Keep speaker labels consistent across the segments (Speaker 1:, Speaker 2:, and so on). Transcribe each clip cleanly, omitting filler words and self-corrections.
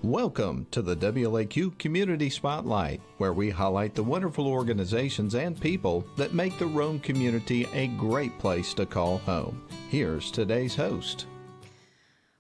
Speaker 1: Welcome to the WLAQ Community Spotlight, where we highlight the wonderful organizations and people that make the Rome community a great place to call home. Here's today's host.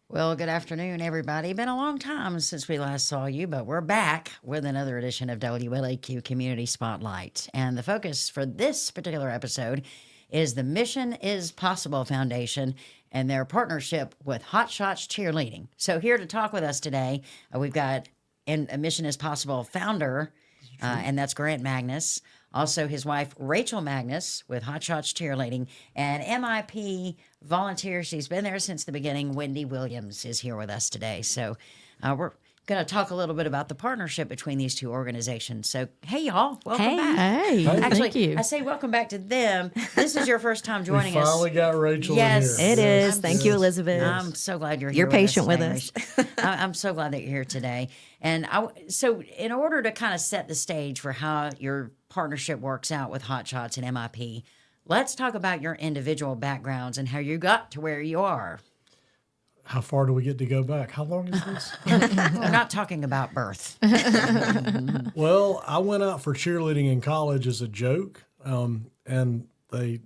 Speaker 2: Well, good afternoon, everybody. Been a long time since we last saw you, but we're back with another edition of WLAQ Community Spotlight. And the focus for this particular episode is the Mission ISPossible Foundation and their partnership with Hot Shots Cheerleading. So here to talk with us today, we've got a Mission ISPossible founder, and that's Grant Magness. Also his wife, Rachel Magness, with Hot Shots Cheerleading, and MIP volunteer. She's been there since the beginning. Wendy Williams is here with us today. So we're going to talk a little bit about the partnership between these two organizations. So, hey, y'all, welcome back.
Speaker 3: Hey,
Speaker 2: Actually,
Speaker 3: thank you.
Speaker 2: I say welcome back to them. This is your first time joining
Speaker 4: we
Speaker 2: us.
Speaker 4: finally got Rachel
Speaker 2: Yes,
Speaker 4: in here.
Speaker 3: It is.
Speaker 2: I'm
Speaker 3: Thank you, Elizabeth.
Speaker 2: I'm so glad you're here.
Speaker 3: You're patient with
Speaker 2: us. Today, I'm so glad that you're here today. And so in order to kind of set the stage for how your partnership works out with Hot Shots and MIP, let's talk about your individual backgrounds and how you got to where you are.
Speaker 4: How far do we get to go back? How long is this?
Speaker 2: We're not talking about birth.
Speaker 4: Well, I went out for cheerleading in college as a joke. And there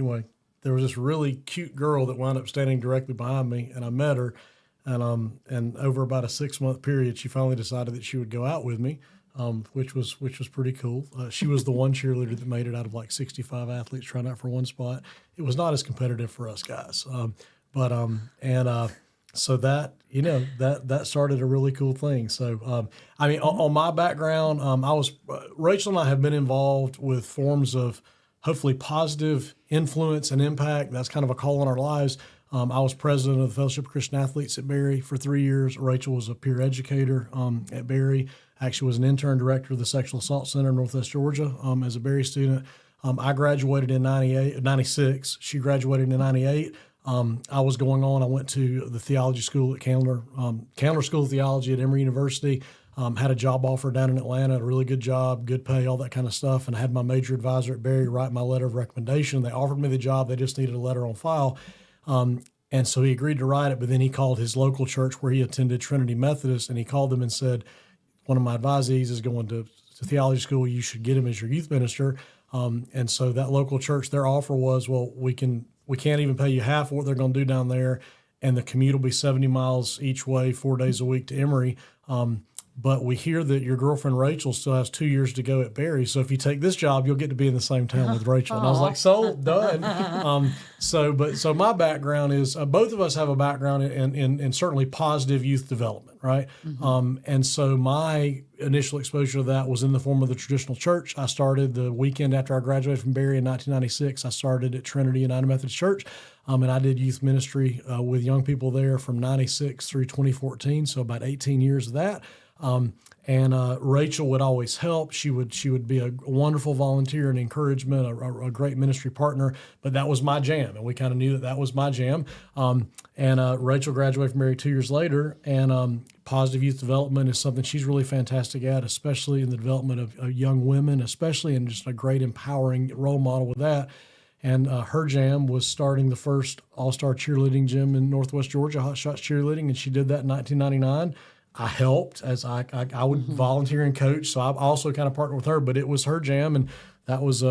Speaker 4: was this really cute girl that wound up standing directly behind me, and I met her. And over about a 6-month period, she finally decided that she would go out with me, which was pretty cool. She was the one cheerleader that made it out of like 65 athletes trying out for one spot. It was not as competitive for us guys. So that started a really cool thing. So, on my background, Rachel and I have been involved with forms of hopefully positive influence and impact. That's kind of a call on our lives. I was president of the Fellowship of Christian Athletes at Berry for 3 years. Rachel was a peer educator at Berry. Actually was an intern director of the Sexual Assault Center in Northwest Georgia as a Berry student. I graduated in 96. She graduated in 98. I was going on. I went to the theology school at Candler School of Theology at Emory University. Had a job offer down in Atlanta, a really good job, good pay, all that kind of stuff. And I had my major advisor at Berry write my letter of recommendation. They offered me the job. They just needed a letter on file. And so he agreed to write it, but then he called his local church where he attended, Trinity Methodist, and he called them and said, one of my advisees is going to theology school. You should get him as your youth minister. And so that local church, their offer was, well, we can't even pay you half of what they're going to do down there, and the commute will be 70 miles each way, 4 days a week to Emory. But we hear that your girlfriend Rachel still has 2 years to go at Berry. So if you take this job, you'll get to be in the same town with Rachel. And I was like, sold, done. So my background is both of us have a background in certainly positive youth development, right? Mm-hmm. And so my initial exposure to that was in the form of the traditional church. I started the weekend after I graduated from Berry in 1996. I started at Trinity United Methodist Church. And I did youth ministry with young people there from 96 through 2014. So about 18 years of that. Rachel would always help. She would be a wonderful volunteer and encouragement, a great ministry partner, but that was my jam. And we kind of knew that was my jam. Rachel graduated from Berry 2 years later, and positive youth development is something she's really fantastic at, especially in the development of young women, especially in just a great empowering role model with that. And her jam was starting the first all-star cheerleading gym in Northwest Georgia, Hot Shots Cheerleading, and she did that in 1999. I helped as I would volunteer and coach, so I also kind of partnered with her. But it was her jam, and that was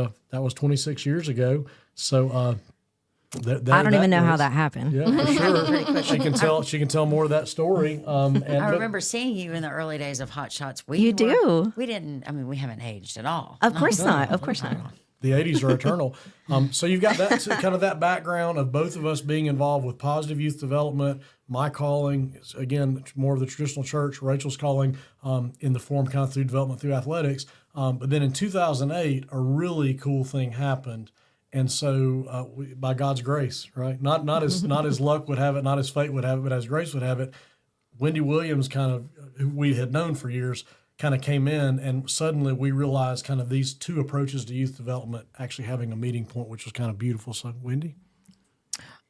Speaker 4: 26 years ago. So
Speaker 3: I don't even know how that happened.
Speaker 4: Yeah, for sure. She can tell more of that story.
Speaker 2: I remember seeing you in the early days of Hot Shots. We haven't aged at all.
Speaker 3: Of course not. Of course not.
Speaker 4: The 80s are eternal. So you've got that kind of that background of both of us being involved with positive youth development. My calling is, again, more of the traditional church. Rachel's calling in the form kind of through development through athletics. But then in 2008, a really cool thing happened. And so by God's grace, right? Not as luck would have it, not as fate would have it, but as grace would have it, Wendy Williams, kind of who we had known for years, kind of came in, and suddenly we realized kind of these two approaches to youth development actually having a meeting point, which was kind of beautiful. So, Wendy?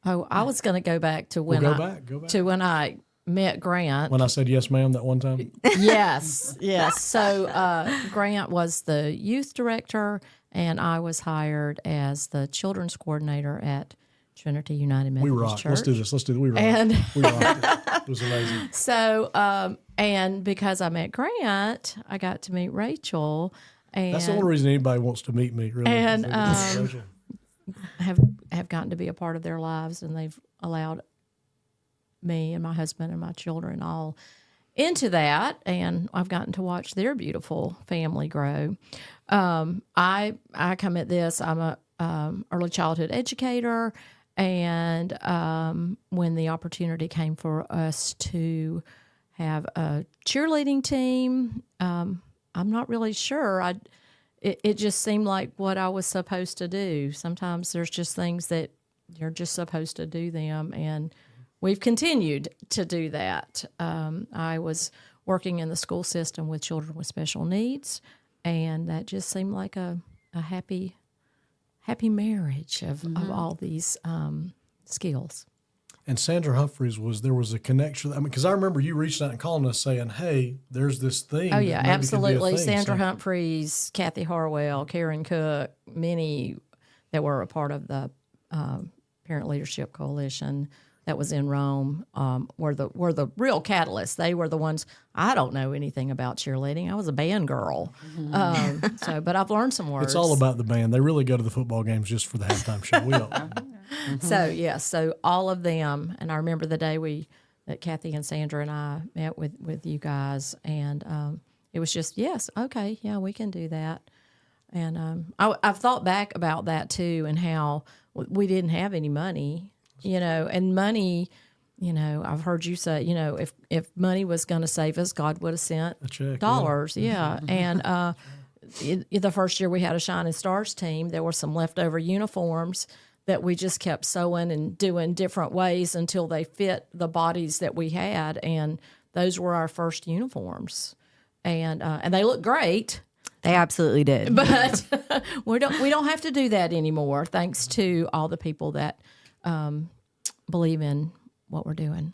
Speaker 5: Oh, I was going to go back to when
Speaker 4: go back.
Speaker 5: To when I met Grant.
Speaker 4: When I said yes, ma'am, that one time?
Speaker 5: Yes. So Grant was the youth director, and I was hired as the children's coordinator at Trinity United
Speaker 4: We
Speaker 5: Methodist
Speaker 4: rock.
Speaker 5: Church.
Speaker 4: Let's do this. Let's do it. We rock.
Speaker 5: And
Speaker 4: We rocked it. It was amazing.
Speaker 5: so, and because I met Grant, I got to meet Rachel. And
Speaker 4: That's the only reason anybody wants to meet me, really.
Speaker 5: And,
Speaker 4: Rachel.
Speaker 5: have gotten to be a part of their lives, and they've allowed me and my husband and my children all into that, and I've gotten to watch their beautiful family grow. I come at this. I'm a early childhood educator, and when the opportunity came for us to have a cheerleading team, I'm not really sure. It just seemed like what I was supposed to do. Sometimes there's just things that you're just supposed to do them, and we've continued to do that. I was working in the school system with children with special needs, and that just seemed like a happy marriage of all these skills.
Speaker 4: And Sandra Humphreys there was a connection. I mean, because I remember you reached out and calling us saying, "Hey, there's this thing."
Speaker 5: Oh yeah,
Speaker 4: that maybe could be a
Speaker 5: absolutely.
Speaker 4: thing."
Speaker 5: Sandra
Speaker 4: So-
Speaker 5: Humphreys, Kathy Harwell, Karen Cook, many that were a part of the Parent Leadership Coalition that was in Rome were the real catalysts. They were the ones. I don't know anything about cheerleading. I was a band girl, but I've learned some words.
Speaker 4: It's all about the band. They really go to the football games just for the halftime show. We don't.
Speaker 5: So all of them, and I remember the day that Kathy and Sandra and I met with you guys, and it was just yes, okay, yeah, we can do that. And I've thought back about that too, and how we didn't have any money, and money, I've heard you say, if money was going to save us, God would have sent
Speaker 4: A check,
Speaker 5: dollars, yeah. And the first year we had a Shining Stars team, there were some leftover uniforms that we just kept sewing and doing different ways until they fit the bodies that we had, and those were our first uniforms, and they look great.
Speaker 3: They absolutely did.
Speaker 5: But we don't have to do that anymore, thanks to all the people that believe in what we're doing.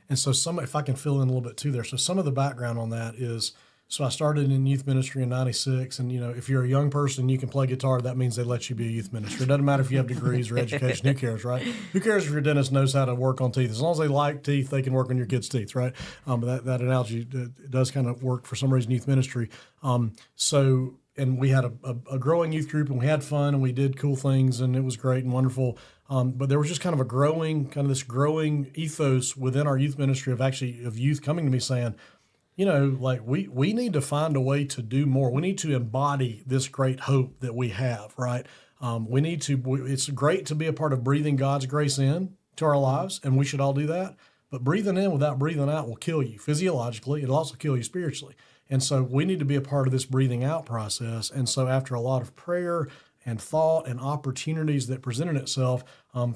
Speaker 4: And so if I can fill in a little bit too there. So some of the background on that is, so I started in youth ministry in 96. And, if you're a young person, you can play guitar. That means they let you be a youth minister. It doesn't matter if you have degrees or education. Who cares, right? Who cares if your dentist knows how to work on teeth? As long as they like teeth, they can work on your kids' teeth, right? But that analogy does kind of work for some reason, youth ministry. And we had a growing youth group, and we had fun, and we did cool things, and it was great and wonderful. But there was just kind of this growing ethos within our youth ministry of youth coming to me saying, we need to find a way to do more. We need to embody this great hope that we have, right? It's great to be a part of breathing God's grace in to our lives, and we should all do that. But breathing in without breathing out will kill you physiologically. It'll also kill you spiritually. And so we need to be a part of this breathing out process. And so after a lot of prayer and thought and opportunities that presented itself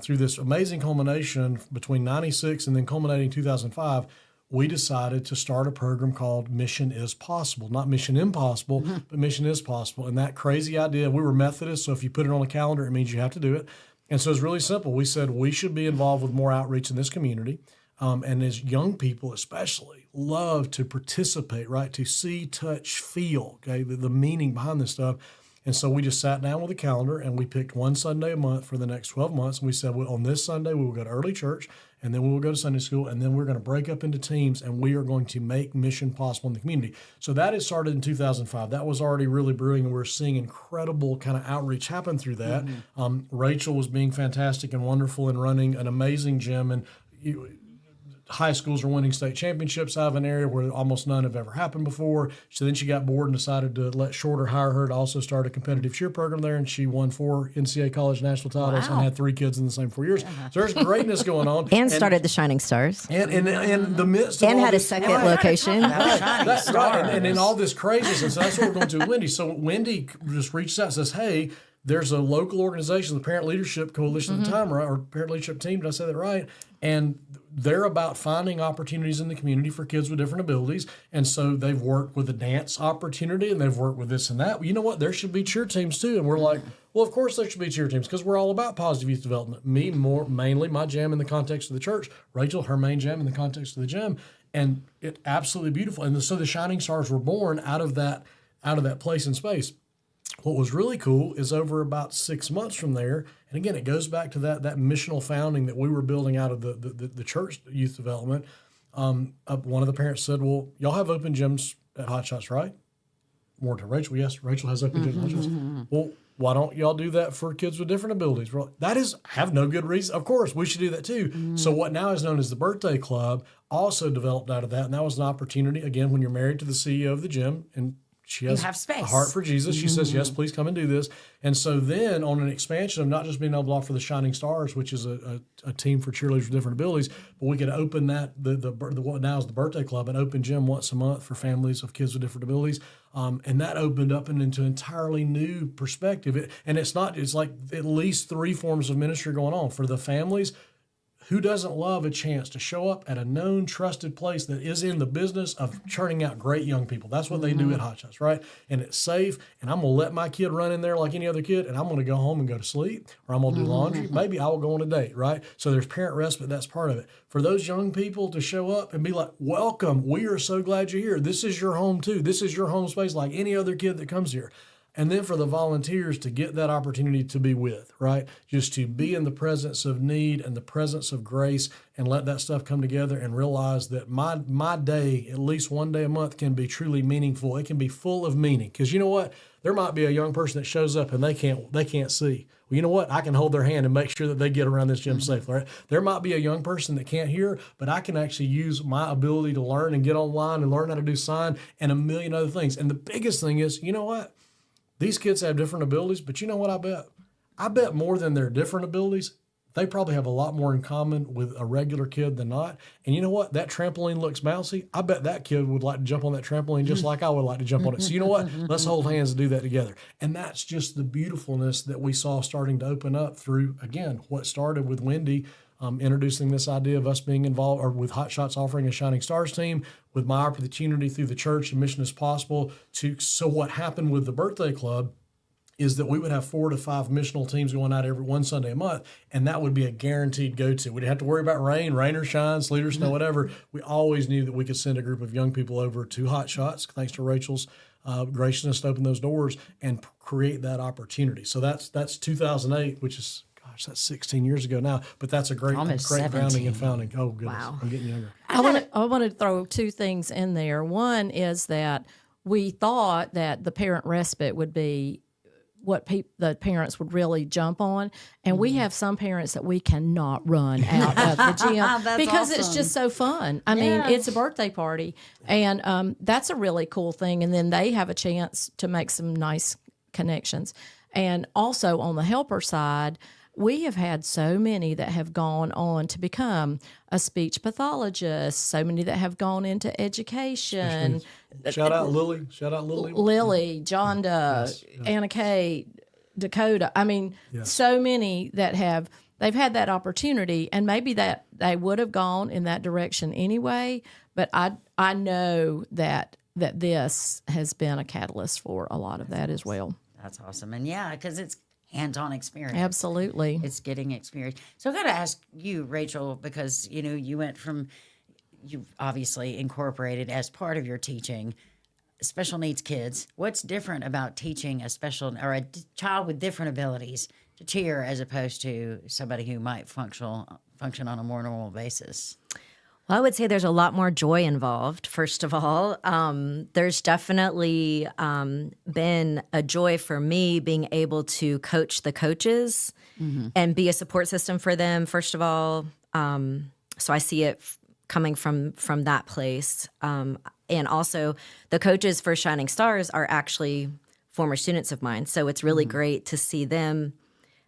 Speaker 4: through this amazing culmination between 96 and then culminating 2005, we decided to start a program called Mission ISPossible. Not Mission Impossible, but Mission ISPossible. And that crazy idea, we were Methodists, so if you put it on a calendar, it means you have to do it. And so it's really simple. We said we should be involved with more outreach in this community. And as young people especially love to participate, right? To see, touch, feel, okay, the meaning behind this stuff. And so we just sat down with a calendar and we picked one Sunday a month for the next 12 months. And we said, well, on this Sunday, we will go to early church, and then we will go to Sunday school, and then we're going to break up into teams, and we are going to make mission possible in the community. So that had started in 2005. That was already really brewing, and we're seeing incredible kind of outreach happen through that. Rachel was being fantastic and wonderful and running an amazing gym, and high schools are winning state championships out of an area where almost none have ever happened before. So then she got bored and decided to let Shorter hire her to also start a competitive cheer program there, and she won 4 NCAA college national titles and had 3 kids in the same 4 years. So there's greatness going on.
Speaker 3: And started the Shining Stars.
Speaker 4: And in the midst of
Speaker 3: And
Speaker 4: all
Speaker 3: had a
Speaker 4: this,
Speaker 3: second location.
Speaker 4: that's right. And in all this craziness, and so that's what we're going to with Wendy. So Wendy just reached out and says, hey, there's a local organization, the Parent Leadership Coalition at the time, right? Or Parent Leadership Team, did I say that right? And they're about finding opportunities in the community for kids with different abilities. And so they've worked with a dance opportunity, and they've worked with this and that. Well, you know what? There should be cheer teams too. And we're like, well, of course there should be cheer teams, because we're all about positive youth development. Me, mainly my jam in the context of the church. Rachel, her main jam in the context of the gym. And it absolutely beautiful. And so the Shining Stars were born out of that place and space. what was really cool is over about 6 months from there, and again, it goes back to that missional founding that we were building out of the church youth development. One of the parents said, well, y'all have open gyms at Hot Shots, right? More to Rachel. Yes, Rachel has open gyms at Hot Shots. Well, why don't y'all do that for kids with different abilities? Well, that is, have no good reason. Of course, we should do that too. So what now is known as the Birthday Club also developed out of that. And that was an opportunity, again, when you're married to the CEO of the gym and she has
Speaker 2: have space.
Speaker 4: a heart for Jesus. She says, yes, please come and do this. And so then on an expansion of not just being able to offer the Shining Stars, which is a team for cheerleaders with different abilities, but we could open that, the what now is the Birthday Club, an open gym once a month for families of kids with different abilities. And that opened up into an entirely new perspective. It's like at least 3 forms of ministry going on. For the families, who doesn't love a chance to show up at a known, trusted place that is in the business of churning out great young people? That's what they do at Hot Shots, right? And it's safe, and I'm going to let my kid run in there like any other kid, and I'm going to go home and go to sleep, or I'm going to do laundry. Maybe I will go on a date, right? So there's parent respite. That's part of it. For those young people to show up and be like, welcome, we are so glad you're here. This is your home too. This is your home space like any other kid that comes here. And then for the volunteers to get that opportunity to be with, right? Just to be in the presence of need and the presence of grace and let that stuff come together and realize that my day, at least one day a month, can be truly meaningful. It can be full of meaning. Because you know what? There might be a young person that shows up and they can't see. Well, you know what? I can hold their hand and make sure that they get around this gym safely, right? There might be a young person that can't hear, but I can actually use my ability to learn and get online and learn how to do sign and a million other things. And the biggest thing is, you know what? These kids have different abilities, but you know what I bet? I bet more than their different abilities, they probably have a lot more in common with a regular kid than not. And you know what? That trampoline looks bouncy. I bet that kid would like to jump on that trampoline just like I would like to jump on it. So you know what? Let's hold hands and do that together. And that's just the beautifulness that we saw starting to open up through, again, what started with Wendy introducing this idea of us being involved, or with Hot Shots offering a Shining Stars team, with my opportunity through the church and Mission ISPossible. So what happened with the Birthday Club is that we would have 4 to 5 missional teams going out every one Sunday a month, and that would be a guaranteed go-to. We didn't have to worry about rain or shine, sleet or snow, whatever. We always knew that we could send a group of young people over to Hot Shots, thanks to Rachel's graciousness to open those doors and create that opportunity. So that's 2008, which is, gosh, that's 16 years ago now, but that's a great grounding and founding. Oh, goodness. Wow. I'm getting younger.
Speaker 5: I want to throw 2 things in there. One is that we thought that the parent respite would be what the parents would really jump on. And we have some parents that we cannot run out of the gym because it's just so fun. I mean, it's a birthday party, and that's a really cool thing. And then they have a chance to make some nice connections. And also on the helper side, we have had so many that have gone on to become a speech pathologist, so many that have gone into education.
Speaker 4: Shout out Lily.
Speaker 5: Lily, Jonda, Anna Kate, Dakota. I mean, so many that they've had that opportunity, and maybe that they would have gone in that direction anyway. But I know that this has been a catalyst for a lot of that as well.
Speaker 2: That's awesome. And because it's hands-on experience.
Speaker 5: Absolutely.
Speaker 2: It's getting experience. So I've got to ask you, Rachel, because, you went from, you obviously incorporated as part of your teaching special needs kids. What's different about teaching a child with different abilities to cheer as opposed to somebody who might function on a more normal basis?
Speaker 3: Well, I would say there's a lot more joy involved, first of all. There's definitely been a joy for me being able to coach the coaches and be a support system for them, first of all. So I see it coming from that place. And also the coaches for Shining Stars are actually former students of mine. So it's really great to see them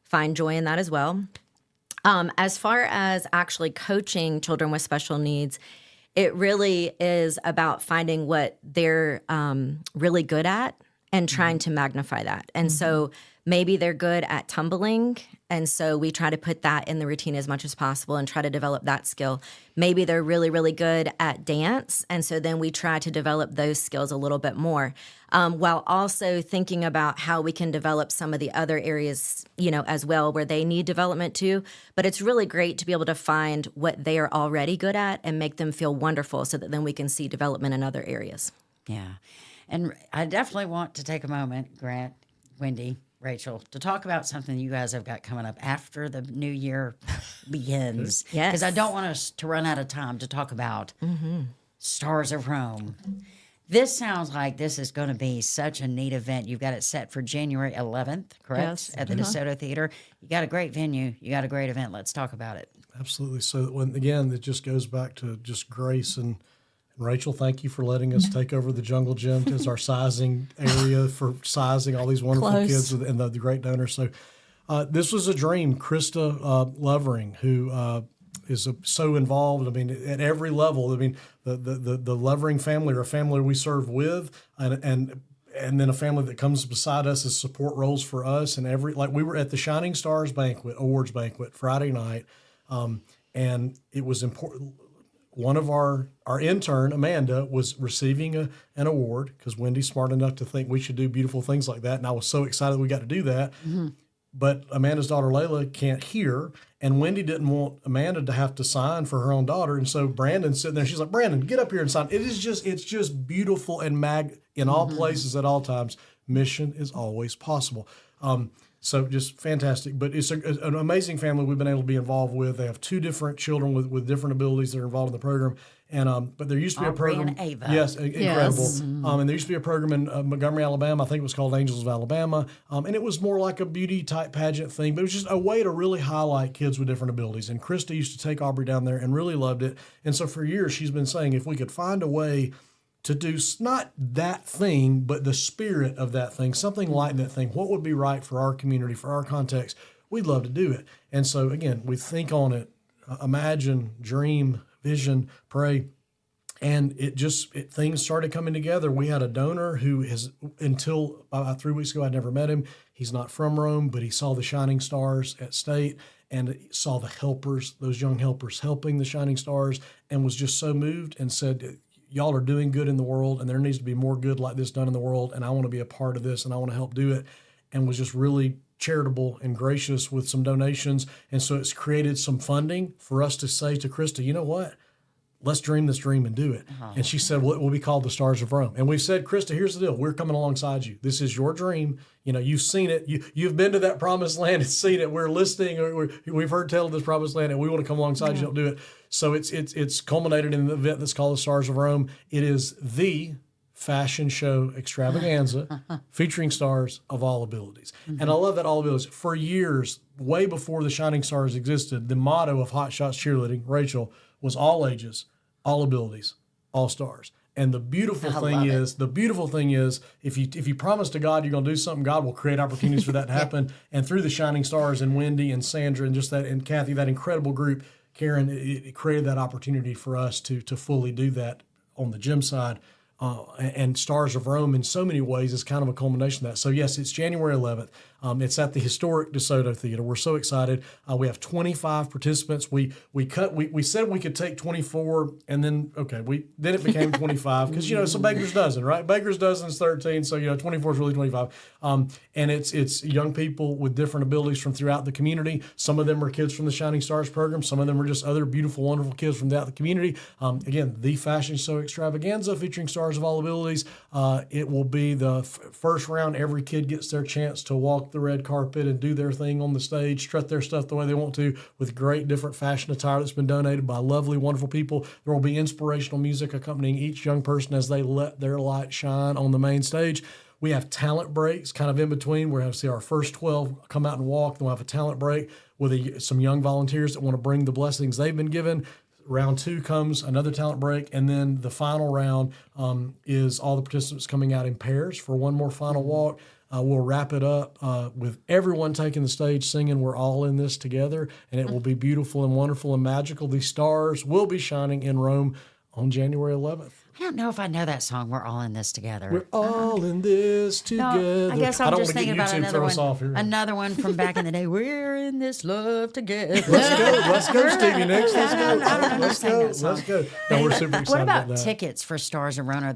Speaker 3: find joy in that as well. As far as actually coaching children with special needs, it really is about finding what they're really good at and trying to magnify that. And so maybe they're good at tumbling, and so we try to put that in the routine as much as possible and try to develop that skill. Maybe they're really, really good at dance, and so then we try to develop those skills a little bit more, while also thinking about how we can develop some of the other areas, as well, where they need development too. But it's really great to be able to find what they are already good at and make them feel wonderful so that then we can see development in other areas.
Speaker 2: Yeah. And I definitely want to take a moment, Grant, Wendy, Rachel, to talk about something you guys have got coming up after the new year begins.
Speaker 3: Yes.
Speaker 2: Because I don't want us to run out of time to talk about Stars of Rome. This sounds like this is going to be such a neat event. You've got it set for January 11th, correct?
Speaker 3: Yes.
Speaker 2: At the DeSoto Theater. You got a great venue. You got a great event. Let's talk about it.
Speaker 4: Absolutely. So again, it just goes back to just grace and Rachel, thank you for letting us take over the Jungle Gym as our sizing area for sizing all these wonderful
Speaker 5: Close.
Speaker 4: kids and the great donors. So this was a dream. Krista Lovering, who is so involved. I mean, at every level. I mean, the Lovering family are a family we serve with, and then a family that comes beside us as support roles for us. And we were at the Shining Stars awards banquet Friday night, and it was important. One of our intern, Amanda, was receiving an award because Wendy's smart enough to think we should do beautiful things like that. And I was so excited we got to do that. Mm-hmm. But Amanda's daughter, Layla, can't hear. And Wendy didn't want Amanda to have to sign for her own daughter. And so Brandon's sitting there. She's like, Brandon, get up here and sign. It's just beautiful and in all places at all times. Mission is always possible. So just fantastic. But it's an amazing family we've been able to be involved with. They have 2 different children with different abilities that are involved in the program. And but there used to be
Speaker 2: Aubrey
Speaker 4: a program.
Speaker 2: and Ava.
Speaker 4: Yes, incredible.
Speaker 5: Yes.
Speaker 4: And there used to be a program in Montgomery, Alabama. I think it was called Angels of Alabama. And it was more like a beauty type pageant thing, but it was just a way to really highlight kids with different abilities. And Krista used to take Aubrey down there and really loved it. And so for years she's been saying if we could find a way to do not that thing, but the spirit of that thing, something like that thing, what would be right for our community, for our context, we'd love to do it. And so, again, we think on it, imagine, dream, vision, pray, and things started coming together. We had a donor who until about 3 weeks ago, I'd never met him. He's not from Rome, but he saw the Shining Stars at State and saw the helpers, those young helpers helping the Shining Stars, and was just so moved and said, y'all are doing good in the world, and there needs to be more good like this done in the world, and I want to be a part of this, and I want to help do it, and was just really charitable and gracious with some donations. And so it's created some funding for us to say to Krista, you know what? Let's dream this dream and do it. And she said, well, it will be called the Stars of Rome. And we've said, Krista, here's the deal. We're coming alongside you. This is your dream. You know, you've seen it. You've been to that promised land and seen it. We're listening. We've heard tell of this promised land, and we want to come alongside you to do it. So it's culminated in the event that's called the Stars of Rome. It is the fashion show extravaganza featuring stars of all abilities. And I love that all abilities. For years, way before the Shining Stars existed, the motto of Hot Shots Cheerleading, Rachel, was all ages, all abilities, all stars. And the beautiful thing is, if you promise to God you're going to do something, God will create opportunities for that to happen. And through the Shining Stars and Wendy and Sandra and and Kathy, that incredible group, Karen, it created that opportunity for us to fully do that on the gym side. And Stars of Rome in so many ways is kind of a culmination of that. So yes, it's January 11th. It's at the historic DeSoto Theater. We're so excited. We have 25 participants. We said we could take 24, and then then it became 25 because it's a baker's dozen, right? Baker's dozen is 13, so 24 is really 25. And it's young people with different abilities from throughout the community. Some of them are kids from the Shining Stars program. Some of them are just other beautiful, wonderful kids from throughout the community. Again, the fashion show extravaganza featuring stars of all abilities. It will be the first round. Every kid gets their chance to walk the red carpet and do their thing on the stage, strut their stuff the way they want to, with great different fashion attire that's been donated by lovely, wonderful people. There will be inspirational music accompanying each young person as they let their light shine on the main stage. We have talent breaks kind of in between. We're going to see our first 12 come out and walk. Then we'll have a talent break with some young volunteers that want to bring the blessings they've been given. Round 2 comes another talent break, and then the final round is all the participants coming out in pairs for one more final walk. We'll wrap it up with everyone taking the stage singing "We're All in This Together," and it will be beautiful and wonderful and magical. The stars will be shining in Rome on January 11th.
Speaker 2: I don't know if I know that song. We're all in this together.
Speaker 4: We're all in this together.
Speaker 2: No, I guess I'm just thinking about
Speaker 4: another
Speaker 2: one from back in the day. We're in this love together.
Speaker 4: Let's go, Stevie Nicks. Let's go. Let's go. No, we're super excited
Speaker 2: What
Speaker 4: about
Speaker 2: about
Speaker 4: that.
Speaker 2: tickets for Stars of Rome?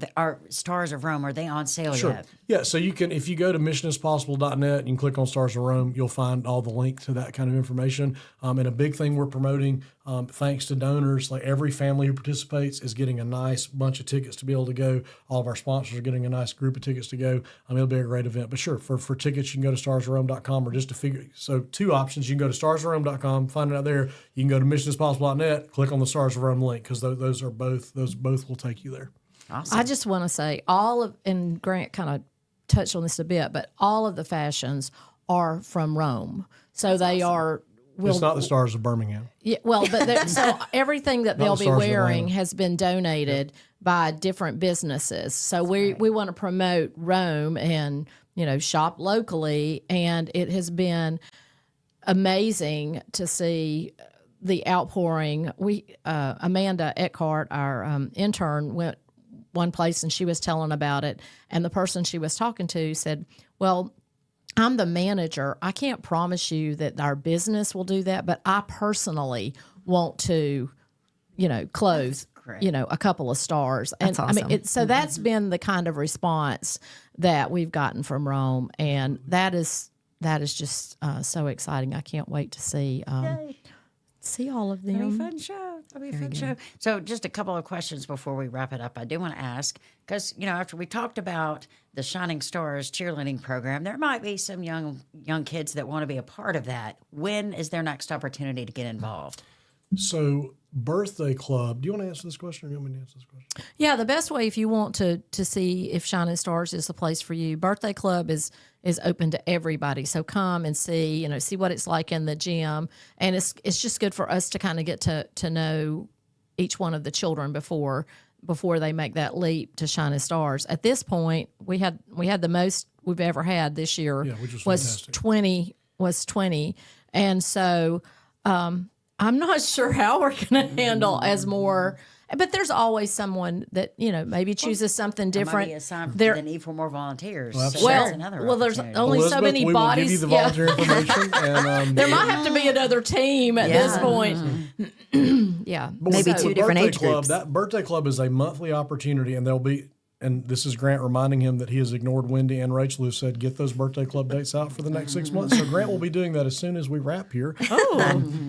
Speaker 2: Stars of Rome, are they on sale yet?
Speaker 4: Yeah, so you can, if you go to missioninispossible.net and you click on Stars of Rome, you'll find all the links to that kind of information. And a big thing we're promoting, thanks to donors, like every family who participates is getting a nice bunch of tickets tickets to be able to go. All of our sponsors are getting a nice group of tickets to go. It'll be a great event. But sure, for tickets, you can go to starsofrome.com or just to figure. So 2 options. You can go to starsofrome.com, find it out there. You can go to missionisimpossible.net, click on the Stars of Rome link, because those both will take you there.
Speaker 2: Awesome.
Speaker 5: I just want to say and Grant kind of touched on this a bit, but all of the fashions are from Rome. So they are.
Speaker 4: It's not the Stars of Birmingham.
Speaker 5: Yeah, well, but so everything that they'll
Speaker 4: the
Speaker 5: be
Speaker 4: Stars of
Speaker 5: wearing
Speaker 4: Atlanta.
Speaker 5: has been donated by different businesses. So we want to promote Rome and, shop locally. And it has been amazing to see the outpouring. Amanda Eckhart, our intern, went one place and she was telling about it. And the person she was talking to said, well, I'm the manager. I can't promise you that our business will do that, but I personally want to, clothe, a couple of stars. And
Speaker 3: That's awesome.
Speaker 5: I mean, so that's been the kind of response that we've gotten from Rome, and that is just so exciting. I can't wait to see all of them.
Speaker 2: It'll be a fun show. It'll be a fun show. So just a couple of questions before we wrap it up. I do want to ask, because, after we talked about the Shining Stars cheerleading program, there might be some young kids that want to be a part of that. When is their next opportunity to get involved?
Speaker 4: So birthday club, do you want to answer this question or do you want me to answer this question?
Speaker 5: Yeah, the best way if you want to see if Shining Stars is the place for you, Birthday Club is open to everybody. So come and see what it's like in the gym. And it's just good for us to kind of get to know each one of the children before they make that leap to Shining Stars. At this point, we had the most we've ever had this year,
Speaker 4: which
Speaker 5: was
Speaker 4: fantastic.
Speaker 5: 20. And so I'm not sure how we're going to handle as more, but there's always someone that, maybe chooses something different.
Speaker 2: Might be a sign for the need for more volunteers.
Speaker 4: Well,
Speaker 2: So that's another
Speaker 5: there's
Speaker 2: opportunity.
Speaker 5: only so
Speaker 4: Elizabeth,
Speaker 5: many
Speaker 4: we
Speaker 5: bodies.
Speaker 4: will give you the volunteer information. And,
Speaker 5: There might have to be another team at this point. Yeah.
Speaker 3: Maybe
Speaker 4: with
Speaker 3: two different
Speaker 4: Birthday
Speaker 3: age
Speaker 4: Club,
Speaker 3: groups.
Speaker 4: That birthday club is a monthly opportunity, and there'll be. And this is Grant reminding him that he has ignored Wendy and Rachel, who said, get those birthday club dates out for the next 6 months. So Grant will be doing that as soon as we wrap here.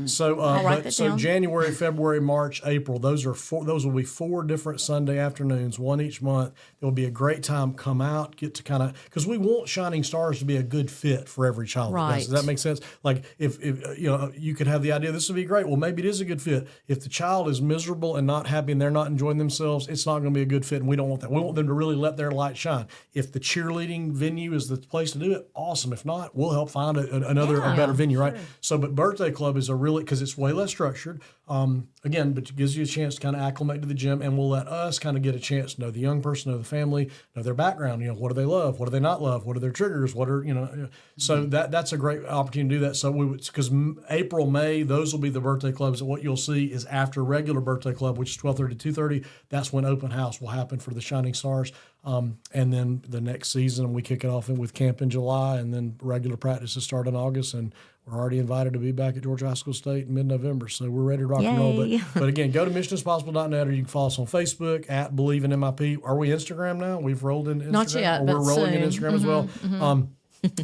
Speaker 4: So January, February, March, April, those will be 4 different Sunday afternoons, one each month. It will be a great time. Come out, get to because we want Shining Stars to be a good fit for every child.
Speaker 5: Right.
Speaker 4: Does that make sense? Like if you could have the idea this would be great. Well, maybe it is a good fit. If the child is miserable and not happy and they're not enjoying themselves, it's not going to be a good fit, and we don't want that. We want them to really let their light shine. If the cheerleading venue is the place to do it, awesome. If not, we'll help find another a better venue, right? So, but Birthday Club is because it's way less structured. Again, but it gives you a chance to kind of acclimate to the gym, and will let us kind of get a chance to know the young person, know the family, know their background. What do they love? What do they not love? What are their triggers? What are So that's a great opportunity to do that. So because April, May, those will be the birthday clubs. And what you'll see is after regular birthday club, which is 12:30 to 2:30. That's when open house will happen for the Shining Stars. And then the next season, we kick it off with camp in July, and then regular practices start in August. And we're already invited to be back at Georgia High School State in mid-November. So we're ready to rock and roll.
Speaker 3: Yay.
Speaker 4: But again, go to missionisimpossible.net, or you can follow us on Facebook at Believe in MIP. Are we Instagram now? We've rolled into Instagram.
Speaker 5: Not yet,
Speaker 4: Or
Speaker 5: but
Speaker 4: we're rolling in
Speaker 5: soon.
Speaker 4: Instagram as well.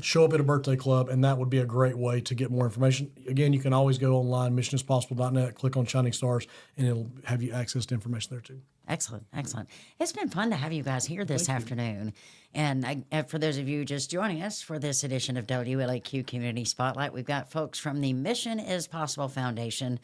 Speaker 4: Show up at a birthday club, and that would be a great way to get more information. Again, you can always go online, missionisimpossible.net, click on Shining Stars, and it'll have you access to information there too.
Speaker 2: Excellent, excellent. It's been fun to have you guys here this afternoon. And for those of you just joining us for this edition of WLAQ Community Spotlight, we've got folks from the Mission ISPossible Foundation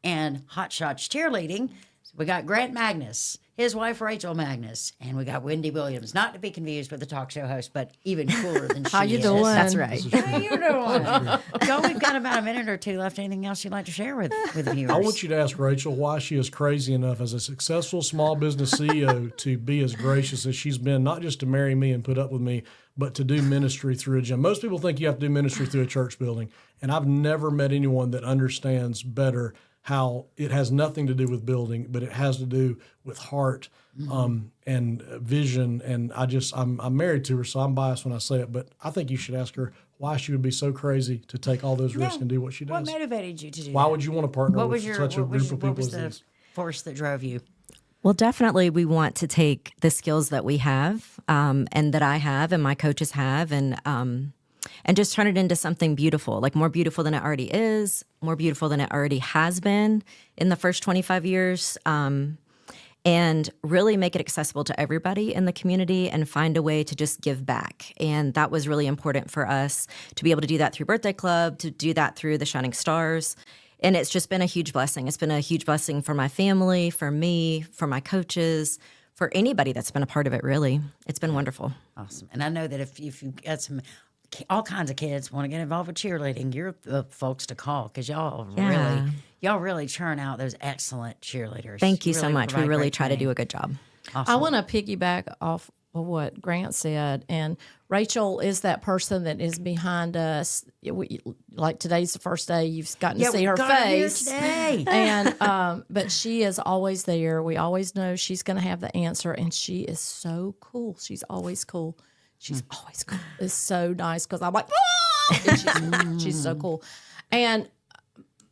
Speaker 2: and Hot Shots Cheerleading. We got Grant Magness, his wife Rachel Magness, and we got Wendy Williams, not to be confused with the talk show host, but even cooler than she
Speaker 5: How you
Speaker 2: is.
Speaker 5: doing?
Speaker 3: That's right.
Speaker 2: How you doing? Joe, we've got about a minute or two left. Anything else you'd like to share with viewers?
Speaker 4: I want you to ask Rachel why she is crazy enough as a successful small business CEO to be as gracious as she's been, not just to marry me and put up with me, but to do ministry through a gym. Most people think you have to do ministry through a church building, and I've never met anyone that understands better how it has nothing to do with building, but it has to do with heart and vision. And I'm married to her, so I'm biased when I say it, but I think you should ask her why she would be so crazy to take all those risks and do what she does.
Speaker 2: What motivated you to do
Speaker 4: Why
Speaker 2: that?
Speaker 4: would you want to partner
Speaker 2: What
Speaker 4: with
Speaker 2: was your
Speaker 4: such a
Speaker 2: what
Speaker 4: group
Speaker 2: was,
Speaker 4: of
Speaker 2: what
Speaker 4: people
Speaker 2: was
Speaker 4: as
Speaker 2: the
Speaker 4: this?
Speaker 2: force that drove you?
Speaker 3: Well, definitely we want to take the skills that we have and that I have and my coaches have and just turn it into something beautiful, like more beautiful than it already is, more beautiful than it already has been in the first 25 years. and really make it accessible to everybody in the community and find a way to just give back. And that was really important for us to be able to do that through Birthday Club, to do that through the Shining Stars. And it's just been a huge blessing. It's been a huge blessing for my family, for me, for my coaches, for anybody that's been a part of it, really. It's been wonderful.
Speaker 2: Awesome. And I know that if you've got all kinds of kids want to get involved with cheerleading, you're the folks to call because y'all really churn out those excellent cheerleaders.
Speaker 3: Thank you so much. We
Speaker 2: provide
Speaker 3: really
Speaker 2: great
Speaker 3: try to
Speaker 2: training.
Speaker 3: do a good job.
Speaker 2: Awesome.
Speaker 5: I want to piggyback off of what Grant said. And Rachel is that person that is behind us. Like today's the first day you've gotten to see her
Speaker 2: got her here
Speaker 5: face.
Speaker 2: today.
Speaker 5: And but she is always there. We always know she's going to have the answer, and she is so cool. She's always cool. She's always cool. It's so nice because I'm like, and she's so cool. And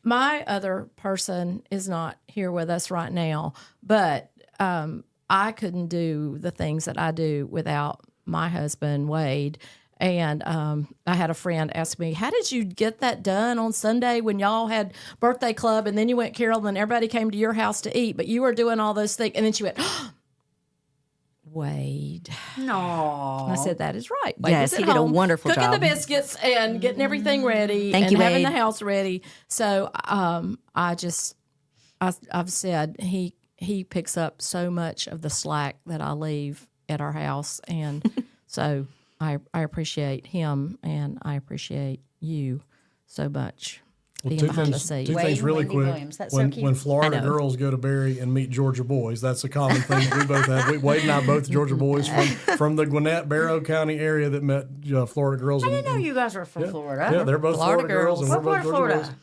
Speaker 5: my other person is not here with us right now, but I couldn't do the things that I do without my husband, Wade. And I had a friend ask me, how did you get that done on Sunday when y'all had birthday club and then you went Carol and everybody came to your house to eat, but you were doing all those things? And then she went, Wade.
Speaker 2: No.
Speaker 5: I said, that is right. Wade
Speaker 3: Yes,
Speaker 5: was at
Speaker 3: he did a
Speaker 5: home
Speaker 3: wonderful
Speaker 5: cooking
Speaker 3: job.
Speaker 5: the biscuits and getting everything ready
Speaker 3: Thank
Speaker 5: and
Speaker 3: you,
Speaker 5: having
Speaker 3: Wade.
Speaker 5: the house ready. So I've said he picks up so much of the slack that I leave at our house. And so I appreciate him and I appreciate you so much. Being behind the scenes.
Speaker 4: Two
Speaker 2: Wade
Speaker 4: things
Speaker 2: and
Speaker 4: really
Speaker 2: Wendy
Speaker 4: quick.
Speaker 2: Williams, that's so
Speaker 4: When
Speaker 2: cute.
Speaker 4: Florida
Speaker 3: I know.
Speaker 4: girls go to Barry and meet Georgia boys, that's a common thing that we both have. Wade and I both Georgia boys from the Gwinnett, Barrow County area that met Florida girls.
Speaker 2: I didn't know you guys were from Florida.
Speaker 4: Yeah, they're both Florida girls, and we're
Speaker 2: What part
Speaker 4: both
Speaker 2: of
Speaker 4: Georgia
Speaker 2: Florida?
Speaker 4: boys.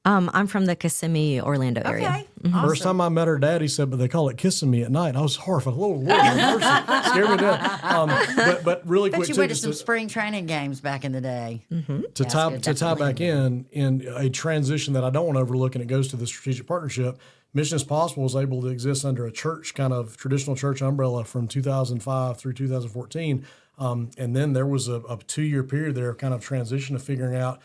Speaker 3: I'm from the Kissimmee, Orlando area.
Speaker 2: Okay.
Speaker 4: First time I met her daddy said, but they call it kissing me at night. I was horrified. Oh, Lord, mercy. Scared me to death. But really
Speaker 2: Bet
Speaker 4: quick,
Speaker 2: you
Speaker 4: too,
Speaker 2: went to
Speaker 4: just
Speaker 2: some spring training games back in the day.
Speaker 4: to tie
Speaker 2: definitely.
Speaker 4: back in a transition that I don't want to overlook, and it goes to the strategic partnership. Mission ISPossible was able to exist under a church, kind of traditional church umbrella from 2005 through 2014. And then there was a 2-year period there of kind of transition of figuring out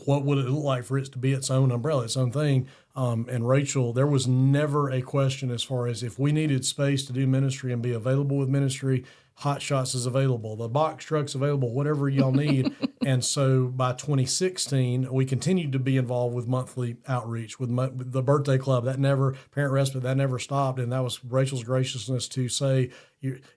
Speaker 4: what would it look like for it to be its own umbrella, its own thing. And Rachel, there was never a question as far as if we needed space to do ministry and be available with ministry, Hot Shots is available, the box truck's available, whatever y'all need. And so by 2016, we continued to be involved with monthly outreach with the birthday club. Parent respite, that never stopped. And that was Rachel's graciousness to say,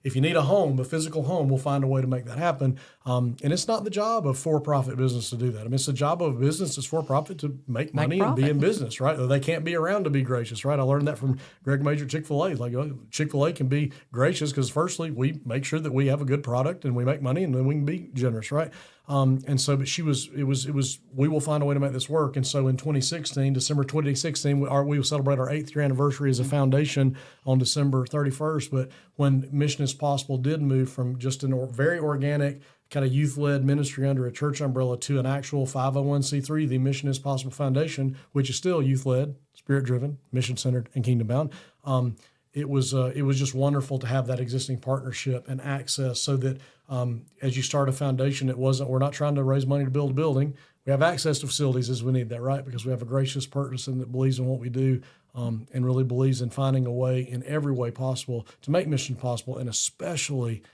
Speaker 4: if you need a home, a physical home, we'll find a way to make that happen. And it's not the job of for-profit business to do that. I mean, it's the job of a business that's for-profit to make money and be in business, right? They can't be around to be gracious, right? I learned that from Greg Major at Chick-fil-A. Like, Chick-fil-A can be gracious because, firstly, we make sure that we have a good product and we make money, and then we can be generous, right? And so, but we will find a way to make this work. And so in 2016, December 2016, we will celebrate our 8th year anniversary as a foundation on December 31st. But when Mission ISPossible did move from just a very organic kind of youth-led ministry under a church umbrella to an actual 501c3, the Mission ISPossible Foundation, which is still youth-led, spirit-driven, mission-centered, and kingdom-bound, it was just wonderful to have that existing partnership and access so that as you start a foundation, we're not trying to raise money to build a building. We have access to facilities as we need that, right? Because we have a gracious person that believes in what we do and really believes in finding a way in every way possible to make mission possible, and especially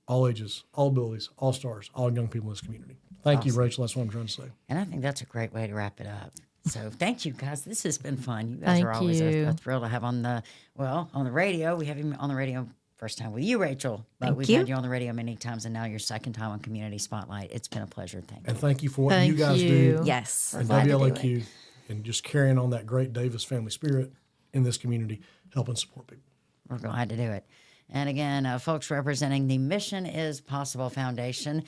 Speaker 4: all ages, all abilities, all stars, all young people in this community. Thank you, Rachel. That's what I'm trying to say.
Speaker 2: And I think that's a great way to wrap it up. So thank you, guys. This has been fun. You guys are
Speaker 5: Thank
Speaker 2: always
Speaker 5: you.
Speaker 2: a thrill to have on the radio. We have him on the radio first time with you, Rachel. But
Speaker 3: Thank
Speaker 2: we've
Speaker 3: you.
Speaker 2: had you on the radio many times, and now your second time on Community Spotlight. It's been a pleasure. Thank you.
Speaker 4: And thank you for what
Speaker 5: Thank
Speaker 4: you guys
Speaker 5: you.
Speaker 4: do.
Speaker 3: Yes.
Speaker 4: And
Speaker 2: glad to do
Speaker 4: WLAQ, and just carrying on that great Davis family spirit in this community, helping support people.
Speaker 2: We're glad to do it. And again, folks representing the Mission ISPossible Foundation.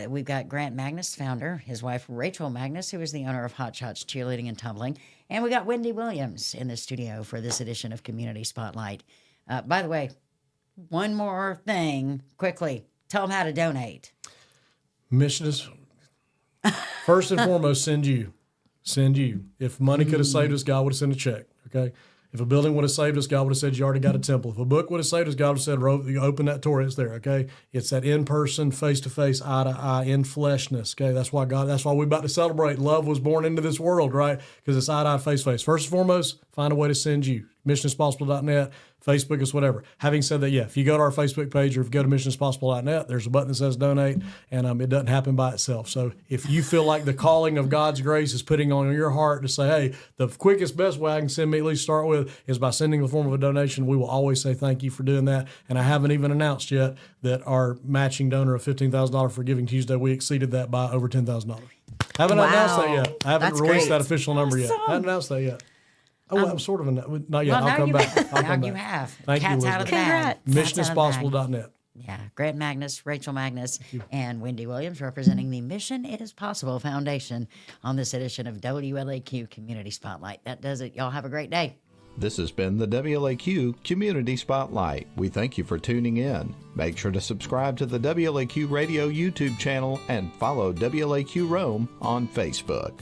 Speaker 2: We've got Grant Magness, founder, his wife Rachel Magness, who is the owner of Hot Shots Cheerleading and Tumbling, and we got Wendy Williams in the studio for this edition of Community Spotlight. By the way, one more thing, quickly, tell them how to donate.
Speaker 4: Mission is, first and foremost, send you. If money could have saved us, God would have sent a check, okay? If a building would have saved us, God would have said, you already got a temple. If a book would have saved us, God would have said, you open that door, it's there, okay? It's that in-person, face-to-face, eye-to-eye, in fleshness, okay? That's why we're about to celebrate. Love was born into this world, right? Because it's eye-to-eye, face-to-face. First and foremost, find a way to send you. MissionIsPossible.net. Facebook us, whatever. Having said that, yeah, if you go to our Facebook page or if you go to missioninispossible.net, there's a button that says donate, and it doesn't happen by itself. So if you feel like the calling of God's grace is putting on your heart to say, hey, the quickest, best way I can send me, at least start with, is by sending the form of a donation, we will always say thank you for doing that. And I haven't even announced yet that our matching donor of $15,000 for Giving Tuesday, we exceeded that by over $10,000. Haven't announced that yet. I haven't
Speaker 3: That's
Speaker 4: released
Speaker 3: great.
Speaker 4: that official number yet. I haven't announced that yet. Oh, I'm sort of not yet.
Speaker 2: Well,
Speaker 4: I'll
Speaker 2: now
Speaker 4: come
Speaker 2: you
Speaker 4: back.
Speaker 2: have.
Speaker 4: I'll
Speaker 2: Now
Speaker 4: come
Speaker 2: you
Speaker 4: back.
Speaker 2: have.
Speaker 4: Thank you,
Speaker 2: Cat's out of the
Speaker 4: Elizabeth.
Speaker 2: bag. Cat's out of the bag.
Speaker 4: MissionIsPossible.net.
Speaker 2: Yeah, Grant Magness, Rachel Magness, and Wendy Williams representing the Mission ISPossible Foundation on this edition of WLAQ Community Spotlight. That does it. Y'all have a great day.
Speaker 1: This has been the WLAQ Community Spotlight. We thank you for tuning in. Make sure to subscribe to the WLAQ Radio YouTube channel and follow WLAQ Rome on Facebook.